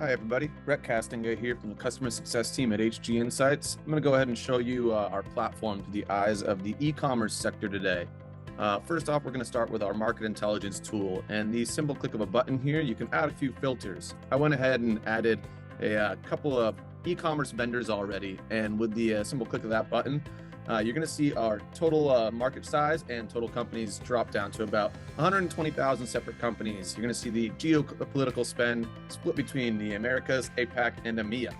Hi, everybody. Brett Castonguay here from the customer success team at HG Insights. I'm going to go ahead and show you our platform through the eyes of the e-commerce sector today. First off, we're going to start with our market intelligence tool. And the simple click of a button here, you can add a few filters. I went ahead and added a couple of e-commerce vendors already. And with the simple click of that button, you're going to see our total market size and total companies drop down to about 120,000 separate companies. You're going to see the geopolitical spend split between the Americas, APAC, and EMEA.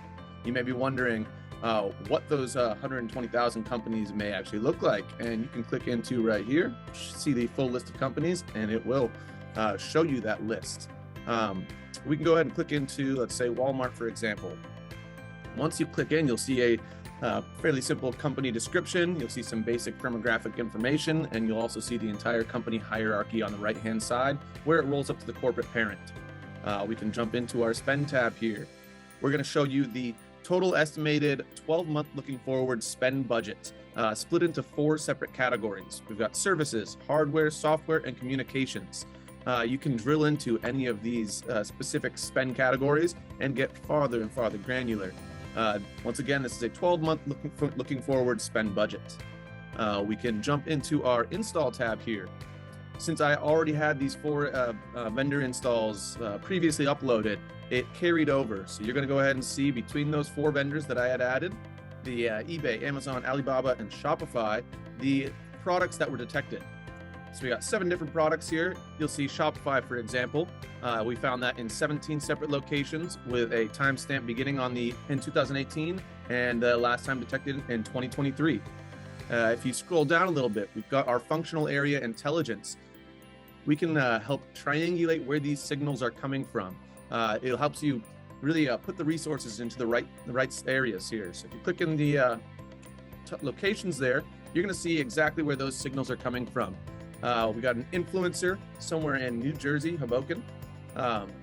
You may be wondering what those 120,000 companies may actually look like. And you can click into right here, see the full list of companies, and it will show you that list. We can go ahead and click into, let's say, Walmart, for example. Once you click in, you'll see a fairly simple company description. You'll see some basic firmographic information, and you'll also see the entire company hierarchy on the right-hand side where it rolls up to the corporate parent. We can jump into our spend tab here. We're going to show you the total estimated 12-month looking forward spend budget, split into 4 separate categories. We've got services, hardware, software, and communications. You can drill into any of these specific spend categories and get farther and farther granular. Once again, this is a 12-month looking forward spend budget. We can jump into our install tab here. Since I already had these 4 vendor installs previously uploaded, it carried over. So you're going to go ahead and see between those 4 vendors that I had added, the eBay, Amazon, Alibaba, and Shopify, the products that were detected. So we got 7 different products here. You'll see Shopify, for example. We found that in 17 separate locations with a timestamp beginning in 2018 and last time detected in 2023. If you scroll down a little bit, we've got our functional area intelligence. We can help triangulate where these signals are coming from. It helps you really put the resources into the right areas here. So if you click in the locations there, you're going to see exactly where those signals are coming from. We got an influencer somewhere in New Jersey, Hoboken,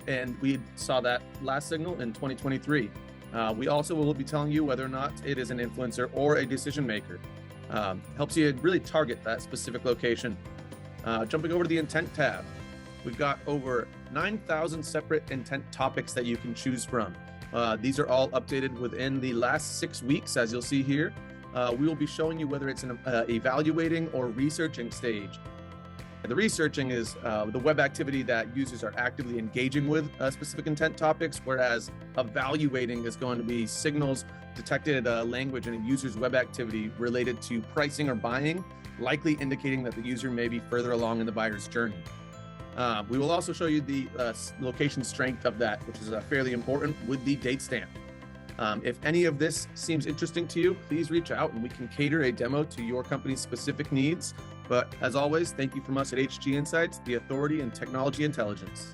and we saw that last signal in 2023. We also will be telling you whether or not it is an influencer or a decision maker. Helps you really target that specific location. Jumping over to the intent tab, we've got over 9,000 separate intent topics that you can choose from. These are all updated within the last 6 weeks, as you'll see here. We will be showing you whether it's an evaluating or researching stage. The researching is the web activity that users are actively engaging with specific intent topics, whereas evaluating is going to be signals detected language in a user's web activity related to pricing or buying, likely indicating that the user may be further along in the buyer's journey. We will also show you the location strength of that, which is fairly important, with the date stamp. If any of this seems interesting to you, please reach out and we can cater a demo to your company's specific needs. But as always, thank you from us at HG Insights, the authority in technology intelligence.